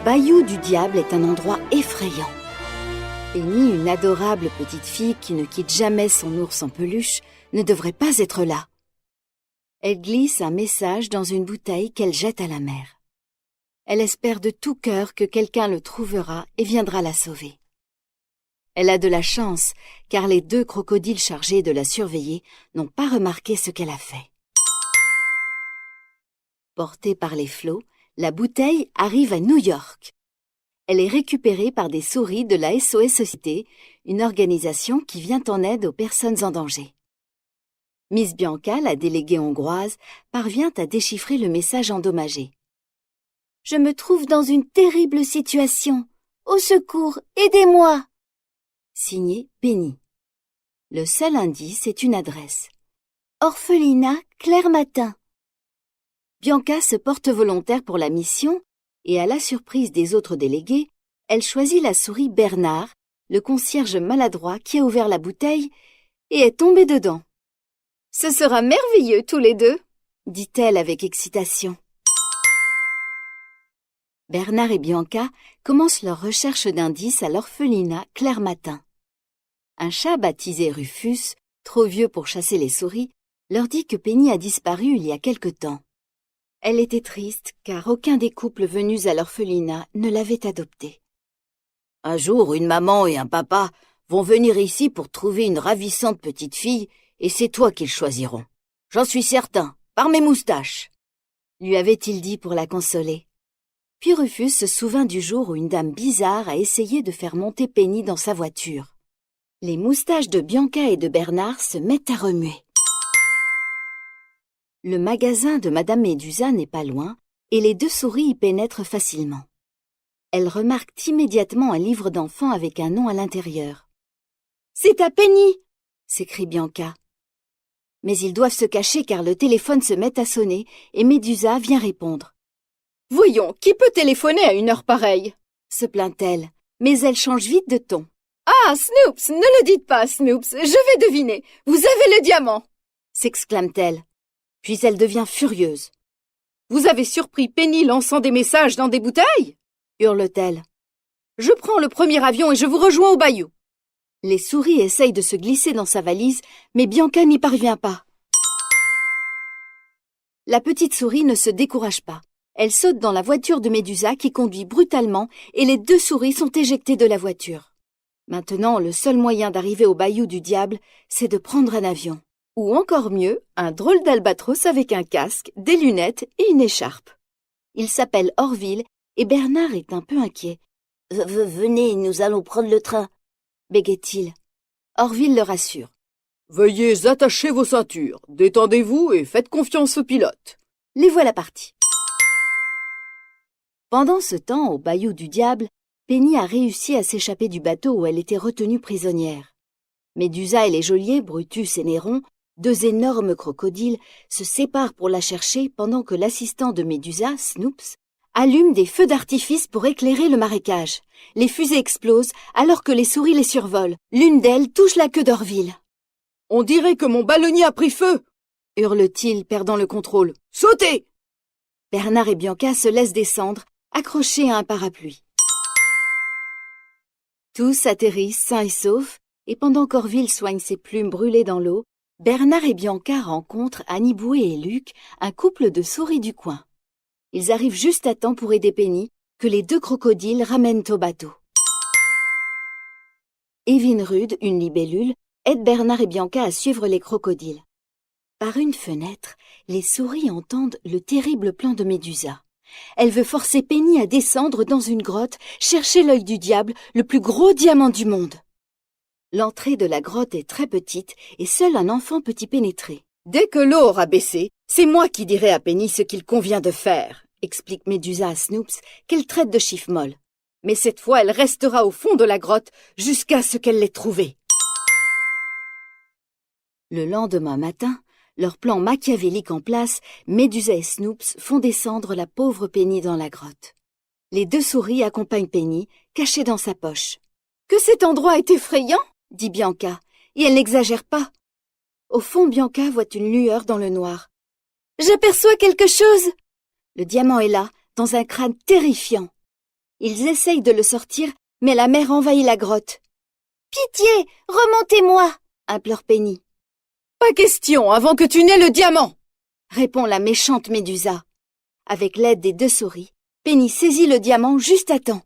bayou du diable est un endroit effrayant. Penny, une adorable petite fille qui ne quitte jamais son ours en peluche, ne devrait pas être là. Elle glisse un message dans une bouteille qu'elle jette à la mer. Elle espère de tout cœur que quelqu'un le trouvera et viendra la sauver. Elle a de la chance, car les 2 crocodiles chargés de la surveiller n'ont pas remarqué ce qu'elle a fait. Portée par les flots, la bouteille arrive à New York. Elle est récupérée par des souris de la SOS Society, une organisation qui vient en aide aux personnes en danger. Miss Bianca, la déléguée hongroise, parvient à déchiffrer le message endommagé. « Je me trouve dans une terrible situation. Au secours, aidez-moi !» Signé Penny. Le seul indice est une adresse. Orphelinat Claire Matin. Bianca se porte volontaire pour la mission et à la surprise des autres délégués, elle choisit la souris Bernard, le concierge maladroit qui a ouvert la bouteille et est tombé dedans. « Ce sera merveilleux tous les 2, dit-elle avec excitation. Bernard et Bianca commencent leur recherche d'indices à l'orphelinat Claire Matin. Un chat baptisé Rufus, trop vieux pour chasser les souris, leur dit que Penny a disparu il y a quelque temps. Elle était triste car aucun des couples venus à l'orphelinat ne l'avait adoptée. Un jour, une maman et un papa vont venir ici pour trouver une ravissante petite fille et c'est toi qu'ils choisiront. J'en suis certain, par mes moustaches, lui avait-il dit pour la consoler. Puis Rufus se souvint du jour où une dame bizarre a essayé de faire monter Penny dans sa voiture. Les moustaches de Bianca et de Bernard se mettent à remuer. Le magasin de Madame Médusa n'est pas loin et les 2 souris y pénètrent facilement. Elles remarquent immédiatement un livre d'enfants avec un nom à l'intérieur. « C'est à Penny !» s'écrie Bianca. Mais ils doivent se cacher car le téléphone se met à sonner et Médusa vient répondre. « Voyons, qui peut téléphoner à une heure pareille ?» se plaint-elle, mais elle change vite de ton. « Ah, Snoops, ne le dites pas, Snoops, je vais deviner, vous avez le diamant !» s'exclame-t-elle. Puis elle devient furieuse. « Vous avez surpris Penny lançant des messages dans des bouteilles ?» hurle-t-elle. « Je prends le premier avion et je vous rejoins au bayou. » Les souris essayent de se glisser dans sa valise, mais Bianca n'y parvient pas. La petite souris ne se décourage pas. Elle saute dans la voiture de Médusa qui conduit brutalement et les 2 souris sont éjectées de la voiture. Maintenant, le seul moyen d'arriver au bayou du diable, c'est de prendre un avion. Ou encore mieux, un drôle d'albatros avec un casque, des lunettes et une écharpe. Il s'appelle Orville et Bernard est un peu inquiet. « Venez, nous allons prendre le train », bégaye-t-il. Orville le rassure. « Veuillez attacher vos ceintures, détendez-vous et faites confiance au pilote. » Les voilà partis. Pendant ce temps, au bayou du diable, Penny a réussi à s'échapper du bateau où elle était retenue prisonnière. Médusa et les geôliers, Brutus et Néron, 2 énormes crocodiles, se séparent pour la chercher pendant que l'assistant de Médusa, Snoops, allume des feux d'artifice pour éclairer le marécage. Les fusées explosent alors que les souris les survolent. L'une d'elles touche la queue d'Orville. « On dirait que mon ballonnier a pris feu !» hurle-t-il, perdant le contrôle. « Sautez !» Bernard et Bianca se laissent descendre, accrochés à un parapluie. Tous atterrissent sains et saufs, et pendant qu'Orville soigne ses plumes brûlées dans l'eau, Bernard et Bianca rencontrent Annie Bouet et Luc, un couple de souris du coin. Ils arrivent juste à temps pour aider Penny, que les 2 crocodiles ramènent au bateau. Evinrude, une libellule, aide Bernard et Bianca à suivre les crocodiles. Par une fenêtre, les souris entendent le terrible plan de Médusa. Elle veut forcer Penny à descendre dans une grotte, chercher l'œil du diable, le plus gros diamant du monde. L'entrée de la grotte est très petite et seul un enfant peut y pénétrer. « Dès que l'eau aura baissé, c'est moi qui dirai à Penny ce qu'il convient de faire, » explique Médusa à Snoops, qu'elle traite de chiffre-molle. Mais cette fois, elle restera au fond de la grotte jusqu'à ce qu'elle l'ait trouvée. Le lendemain matin, leur plan machiavélique en place, Médusa et Snoops font descendre la pauvre Penny dans la grotte. Les 2 souris accompagnent Penny, cachée dans sa poche. « Que cet endroit est effrayant !» dit Bianca, et elle n'exagère pas. Au fond, Bianca voit une lueur dans le noir. « J'aperçois quelque chose !» Le diamant est là, dans un crâne terrifiant. Ils essayent de le sortir, mais la mer envahit la grotte. « Pitié, remontez-moi » implore Penny. « Pas question avant que tu n'aies le diamant !» répond la méchante Médusa. Avec l'aide des deux souris, Penny saisit le diamant juste à temps.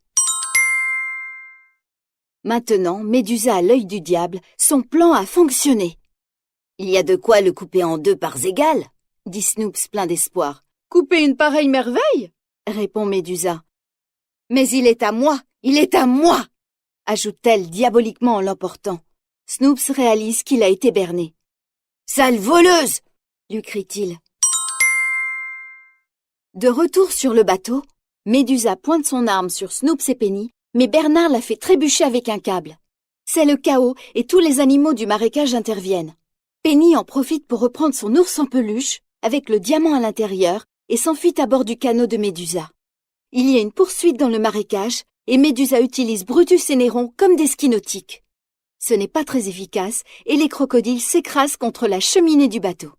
Maintenant, Médusa a l'œil du diable, son plan a fonctionné. « Il y a de quoi le couper en deux parts égales » dit Snoops plein d'espoir. « Couper une pareille merveille » répond Médusa. « Mais il est à moi, il est à moi » ajoute-t-elle diaboliquement en l'emportant. Snoops réalise qu'il a été berné. « Sale voleuse !» lui crie-t-il. De retour sur le bateau, Médusa pointe son arme sur Snoops et Penny, mais Bernard la fait trébucher avec un câble. C'est le chaos et tous les animaux du marécage interviennent. Penny en profite pour reprendre son ours en peluche, avec le diamant à l'intérieur, et s'enfuit à bord du canot de Médusa. Il y a une poursuite dans le marécage, et Médusa utilise Brutus et Néron comme des skis nautiques. Ce n'est pas très efficace, et les crocodiles s'écrasent contre la cheminée du bateau.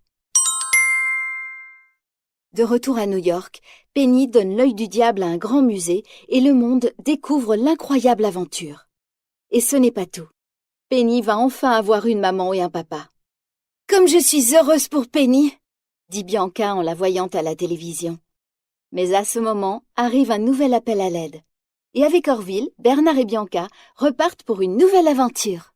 De retour à New York, Penny donne l'œil du diable à un grand musée et le monde découvre l'incroyable aventure. Et ce n'est pas tout. Penny va enfin avoir une maman et un papa. « Comme je suis heureuse pour Penny !» dit Bianca en la voyant à la télévision. Mais à ce moment arrive un nouvel appel à l'aide. Et avec Orville, Bernard et Bianca repartent pour une nouvelle aventure.